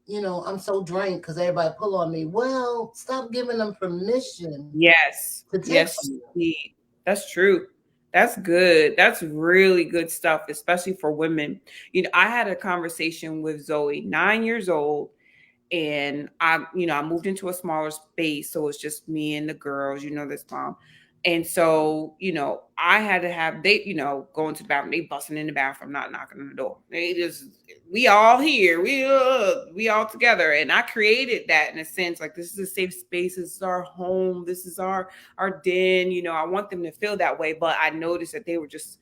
I'm so drained because everybody pull on me. Well, stop giving them permission. Yes. To take Yes. That's true. That's good. That's really good stuff, especially for women. I had a conversation with Zoe, 9 years old, and I moved into a smaller space, so it's just me and the girls. This mom. And so, I had to have they, going to the bathroom, they busting in the bathroom, not knocking on the door. They just, we all here, we all together. And I created that in a sense, like this is a safe space, this is our home, this is our den. I want them to feel that way. But I noticed that they were just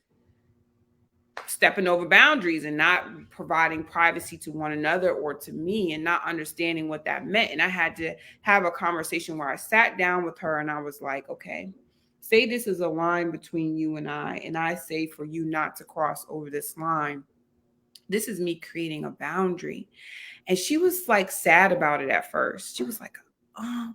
stepping over boundaries and not providing privacy to one another or to me, and not understanding what that meant. And I had to have a conversation where I sat down with her and I was like, okay, say this is a line between you and I say for you not to cross over this line. This is me creating a boundary. And she was like sad about it at first. She was like, oh,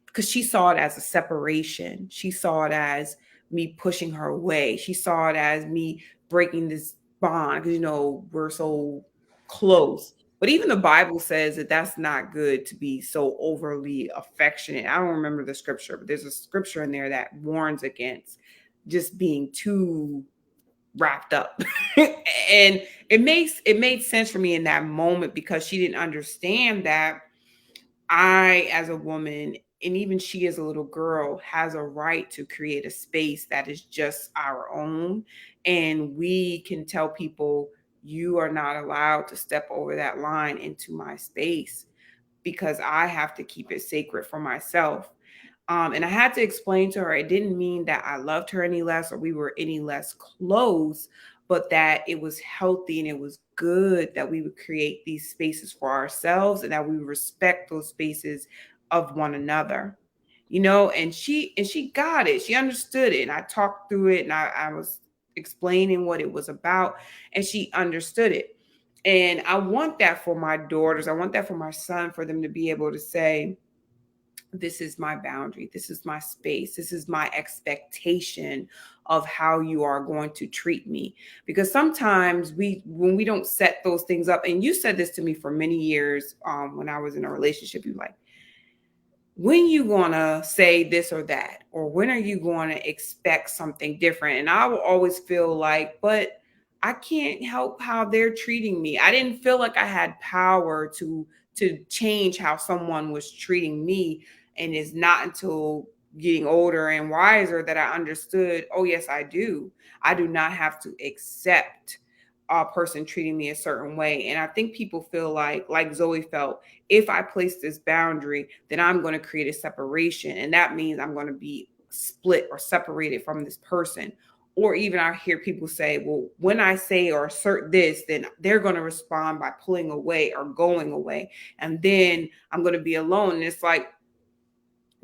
because she saw it as a separation. She saw it as me pushing her away. She saw it as me breaking this bond because, we're so close. But even the Bible says that that's not good to be so overly affectionate. I don't remember the scripture, but there's a scripture in there that warns against just being too wrapped up. And it made sense for me in that moment because she didn't understand that I, as a woman, and even she as a little girl, has a right to create a space that is just our own. And we can tell people, you are not allowed to step over that line into my space because I have to keep it sacred for myself. And I had to explain to her, it didn't mean that I loved her any less or we were any less close, but that it was healthy and it was good that we would create these spaces for ourselves and that we would respect those spaces of one another. And she got it. She understood it. And I talked through it and I was explaining what it was about, and she understood it. And I want that for my daughters. I want that for my son, for them to be able to say, this is my boundary, this is my space, this is my expectation of how you are going to treat me. Because sometimes when we don't set those things up, and you said this to me for many years, when I was in a relationship, you like, when you gonna say this or that, or when are you going to expect something different? And I will always feel like, but I can't help how they're treating me. I didn't feel like I had power to change how someone was treating me. And it's not until getting older and wiser that I understood, oh yes, I do. I do not have to accept a person treating me a certain way. And I think people feel like Zoe felt, if I place this boundary, then I'm going to create a separation. And that means I'm going to be split or separated from this person. Or even I hear people say, well, when I say or assert this, then they're going to respond by pulling away or going away. And then I'm going to be alone. And it's like,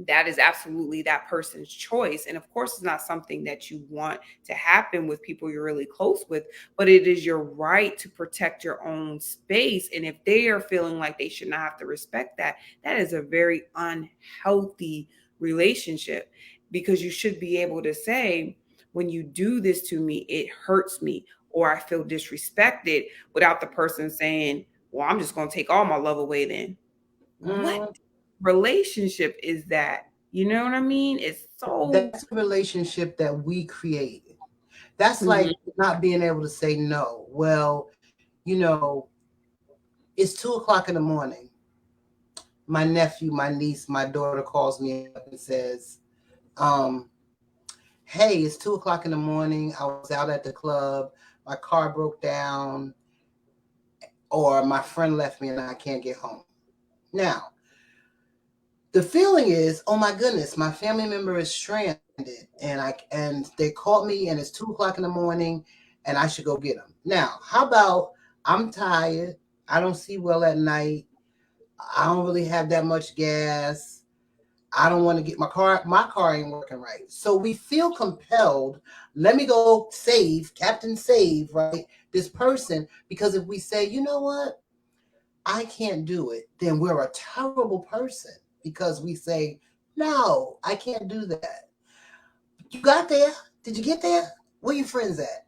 that is absolutely that person's choice. And of course, it's not something that you want to happen with people you're really close with, but it is your right to protect your own space. And if they are feeling like they should not have to respect that, that is a very unhealthy relationship, because you should be able to say, when you do this to me, it hurts me, or I feel disrespected, without the person saying, well, I'm just going to take all my love away then. What Mm, relationship is that? You know what I mean? It's so. that's a relationship that we created. That's Mhm. like not being able to say no. Well, you know, it's 2 o'clock in the morning. My nephew, my niece, my daughter calls me up and says, um, hey, it's 2 o'clock in the morning. I was out at the club. My car broke down, or my friend left me and I can't get home. Now, the feeling is, oh my goodness, my family member is stranded, and they called me and it's 2 o'clock in the morning and I should go get them. Now, how about I'm tired, I don't see well at night, I don't really have that much gas, I don't want to get my car ain't working right. So we feel compelled, let me go save, Captain Save, right? This person, because if we say, you know what, I can't do it, then we're a terrible person because we say, no, I can't do that. You got there? Did you get there? Where your friends at?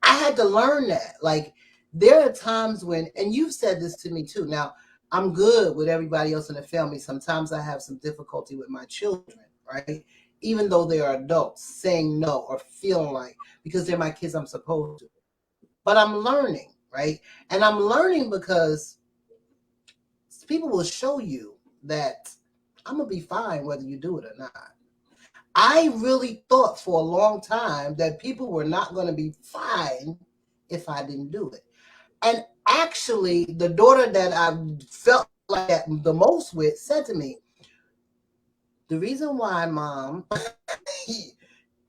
I had to learn that. Like, there are times when, and you've said this to me too. Now, I'm good with everybody else in the family. Sometimes I have some difficulty with my children, right? Even though they are adults, saying no or feeling like, because they're my kids, I'm supposed to. But I'm learning, right? And I'm learning because people will show you that I'm gonna be fine whether you do it or not. I really thought for a long time that people were not going to be fine if I didn't do it. And actually, the daughter that I felt like that the most with said to me, the reason why, mom,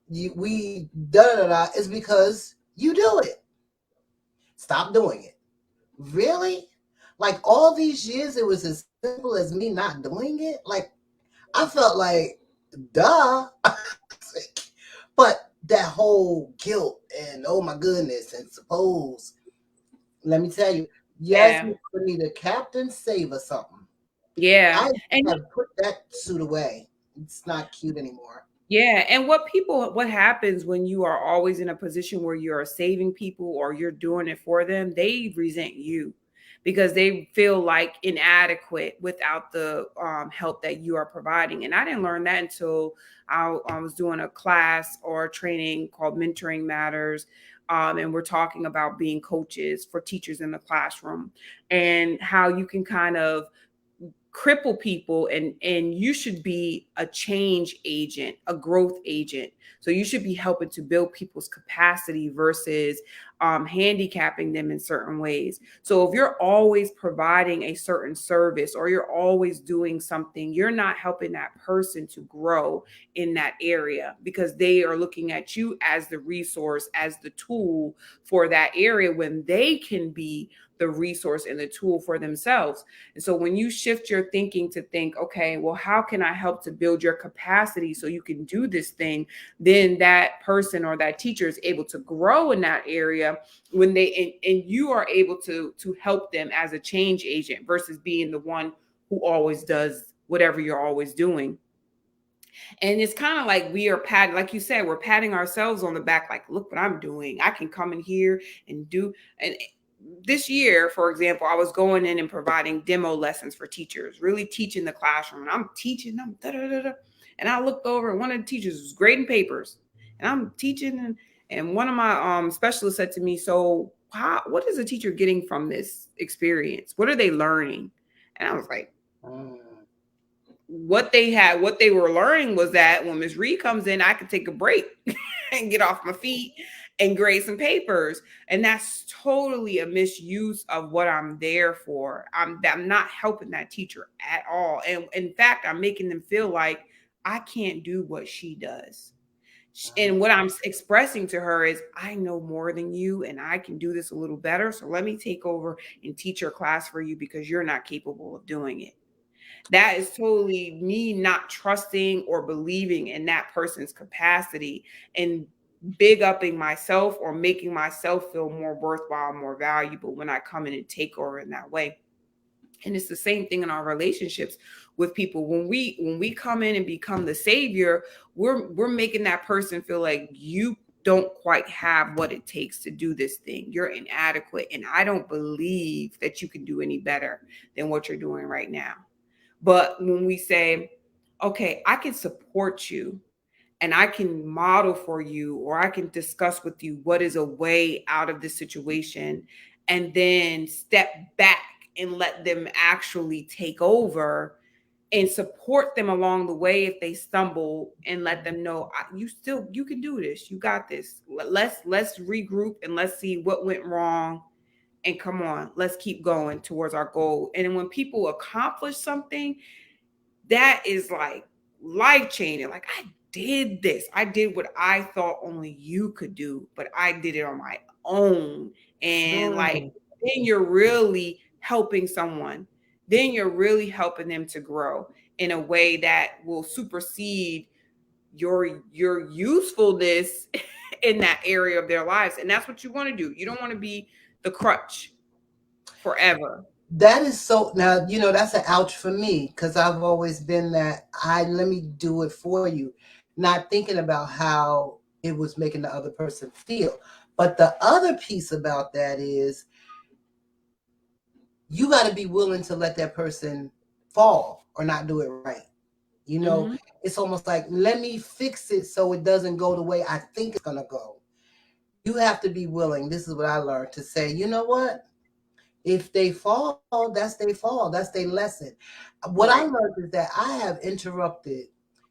we da da da is because you do it. Stop doing it. Really? Like all these years, it was as simple as me not doing it. Like I felt like, duh. But that whole guilt and oh my goodness, and suppose, let me tell you, yes, Yeah. we need a Captain Save or something. Yeah. I And have put that suit away. It's not cute anymore. yeah, and what happens when you are always in a position where you're saving people or you're doing it for them, they resent you because they feel like inadequate without the help that you are providing. And I didn't learn that until I was doing a class or training called Mentoring Matters. And we're talking about being coaches for teachers in the classroom and how you can kind of cripple people, and you should be a change agent, a growth agent. So you should be helping to build people's capacity versus handicapping them in certain ways. So if you're always providing a certain service or you're always doing something, you're not helping that person to grow in that area because they are looking at you as the resource, as the tool for that area when they can be the resource and the tool for themselves. And so when you shift your thinking to think, okay, well, how can I help to build your capacity so you can do this thing? Then that person or that teacher is able to grow in that area when and you are able to help them as a change agent versus being the one who always does whatever you're always doing. And it's kind of like we are patting, like you said, we're patting ourselves on the back, like, look what I'm doing. I can come in here and do. And this year, for example, I was going in and providing demo lessons for teachers, really teaching the classroom. And I'm teaching them, da, da, da, da. And I looked over, and one of the teachers was grading papers. And I'm teaching, and one of my specialists said to me, so what is a teacher getting from this experience? What are they learning? And I was like, Mm. what they were learning was that when Miss Reed comes in, I can take a break and get off my feet and grade some papers. And that's totally a misuse of what I'm there for. I'm not helping that teacher at all. And in fact, I'm making them feel like I can't do what she does. And what I'm expressing to her is, I know more than you and I can do this a little better. So let me take over and teach your class for you because you're not capable of doing it. That is totally me not trusting or believing in that person's capacity and big upping myself or making myself feel more worthwhile, more valuable when I come in and take over in that way. And it's the same thing in our relationships with people. When we come in and become the savior, we're making that person feel like you don't quite have what it takes to do this thing. You're inadequate, and I don't believe that you can do any better than what you're doing right now. But when we say, okay, I can support you and I can model for you, or I can discuss with you what is a way out of this situation, and then step back and let them actually take over and support them along the way if they stumble and let them know you can do this, you got this. Let's regroup and let's see what went wrong, and come on, let's keep going towards our goal. And when people accomplish something, that is like life changing. Like, I did this. I did what I thought only you could do, but I did it on my own. And like, Mm. then you're really helping someone. Then you're really helping them to grow in a way that will supersede your usefulness in that area of their lives. And that's what you want to do. You don't want to be the crutch forever. That is so. Now that's an ouch for me because I've always been that. Let me do it for you, not thinking about how it was making the other person feel. But the other piece about that is you got to be willing to let that person fall or not do it right. You know, Mm-hmm. it's almost like, let me fix it so it doesn't go the way I think it's going to go. You have to be willing. This is what I learned to say, you know what? If they fall, that's their fall. That's their lesson. What I Right. learned is that I have interrupted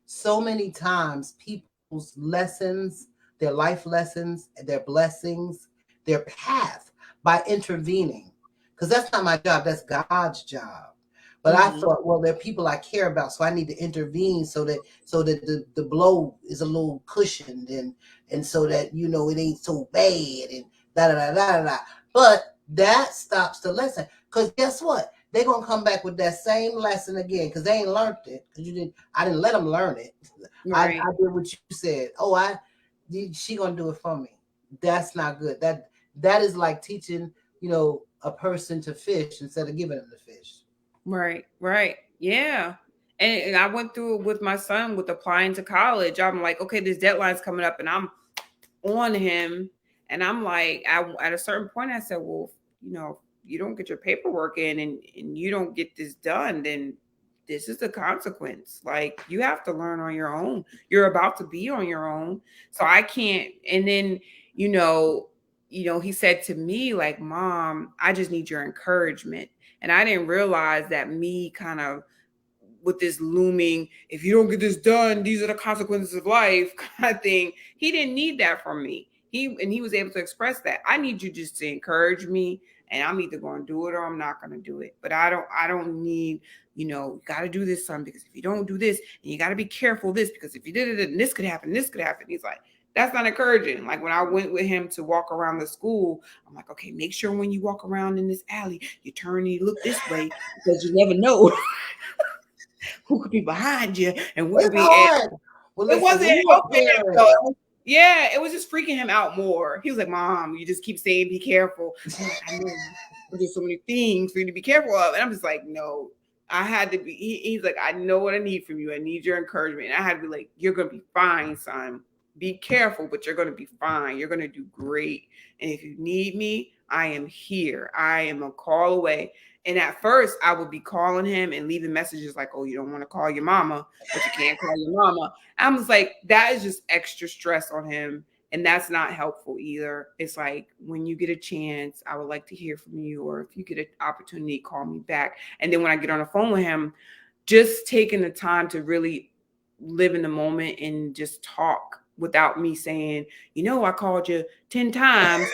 so many times people's lessons, their life lessons, their blessings, their path by intervening. Because that's not my job, that's God's job. But I Mhm. thought, well, there are people I care about, so I need to intervene so that the blow is a little cushioned and so that it ain't so bad and da da da da da. But that stops the lesson. Because guess what? They're gonna come back with that same lesson again because they ain't learned it. Because you didn't, I didn't let them learn it. I Right. did what you said. Oh, she gonna do it for me. That's not good. That is like teaching, a person to fish instead of giving them the fish. Right. Right. Yeah. And I went through it with my son with applying to college. I'm like, okay, this deadline's coming up, and I'm on him. And I'm like, at a certain point, I said, well, you don't get your paperwork in, and you don't get this done, then this is the consequence. Like, you have to learn on your own. You're about to be on your own. So I can't. And then, you know, he said to me, like, Mom, I just need your encouragement. And I didn't realize that me kind of with this looming, if you don't get this done, these are the consequences of life kind of thing. He didn't need that from me. He was able to express that. I need you just to encourage me, and I'm either going to do it or I'm not going to do it. But I don't need, you got to do this, son, because if you don't do this, and you got to be careful this, because if you did it, then this could happen, this could happen. He's like, that's not encouraging. Like when I went with him to walk around the school, I'm like, okay, make sure when you walk around in this alley, you turn and you look this way because you never know who could be behind you and what could It's be. hard. Well, It listen, wasn't when you're a helping him parent, though. Yeah, it was just freaking him out more. He was like, Mom, you just keep saying be careful. I'm like, I know. There's so many things for you to be careful of. And I'm just like, no. I had to be, he's like, I know what I need from you. I need your encouragement. And I had to be like, you're going to be fine, son. Be careful, but you're going to be fine. You're going to do great. And if you need me, I am here. I am a call away. And at first, I would be calling him and leaving messages like, oh, you don't want to call your mama, but you can't call your mama. I'm just like, that is just extra stress on him. And that's not helpful either. It's like, when you get a chance, I would like to hear from you. Or if you get an opportunity, call me back. And then when I get on the phone with him, just taking the time to really live in the moment and just talk without me saying, I called you 10 times.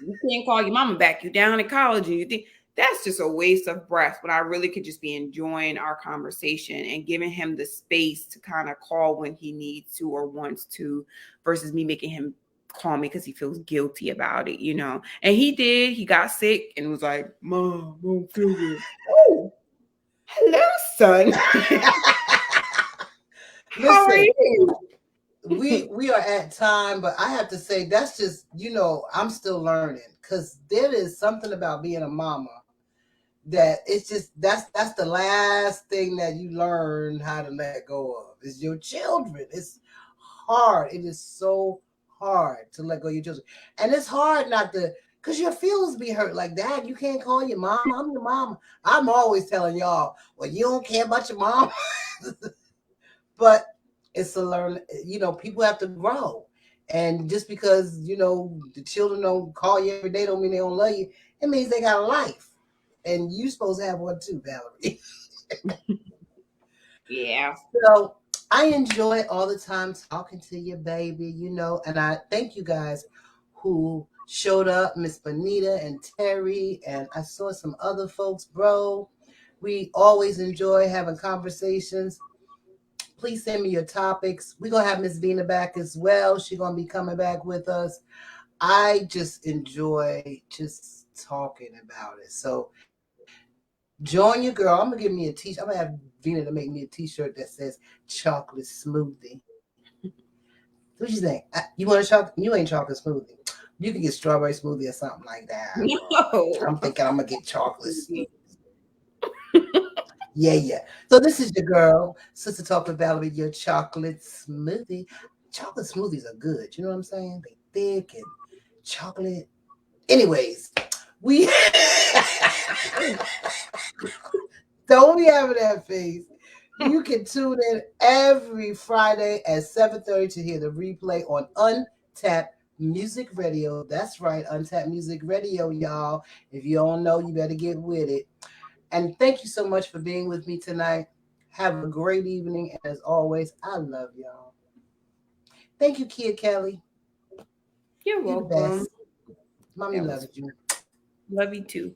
You can't call your mama back. You down in college and you think that's just a waste of breath. But I really could just be enjoying our conversation and giving him the space to kind of call when he needs to or wants to, versus me making him call me because he feels guilty about it. And he did. He got sick and was like, Mom, I don't feel good. Oh, hello, son. How are listen, you? we are at time, but I have to say that's just I'm still learning because there is something about being a mama that it's just that's the last thing that you learn how to let go of is your children. It's hard. It is so hard to let go of your children, and it's hard not to because your feelings be hurt. Like, Dad, you can't call your mom. I'm your mom. I'm always telling y'all, well, you don't care about your mom. But it's a learn. People have to grow, and just because the children don't call you every day, don't mean they don't love you. It means they got a life, and you supposed to have one too, Valerie. Yeah. So I enjoy all the time talking to you, baby. And I thank you guys who showed up, Miss Bonita and Terry, and I saw some other folks, bro. We always enjoy having conversations. Please send me your topics. We're gonna have Miss Vina back as well. She's gonna be coming back with us. I just enjoy just talking about it. So join your girl. I'm gonna give me a t-shirt. I'm gonna have Vina to make me a t-shirt that says chocolate smoothie. What you think? You want a chocolate? You ain't chocolate smoothie. You could get strawberry smoothie or something like that. No. I'm thinking I'm gonna get chocolate smoothie. Yeah, yeah. So this is your girl, Sister Talk with Valerie, your chocolate smoothie. Chocolate smoothies are good. You know what I'm saying? They thick and chocolate. Anyways, we don't be having that face. You can tune in every Friday at 7:30 to hear the replay on Untapped Music Radio. That's right, Untapped Music Radio, y'all. If you don't know, you better get with it. And thank you so much for being with me tonight. Have a great evening. And as always, I love y'all. Thank you, Kia Kelly. You're You're the welcome. best. Mommy That loves was you. love you too.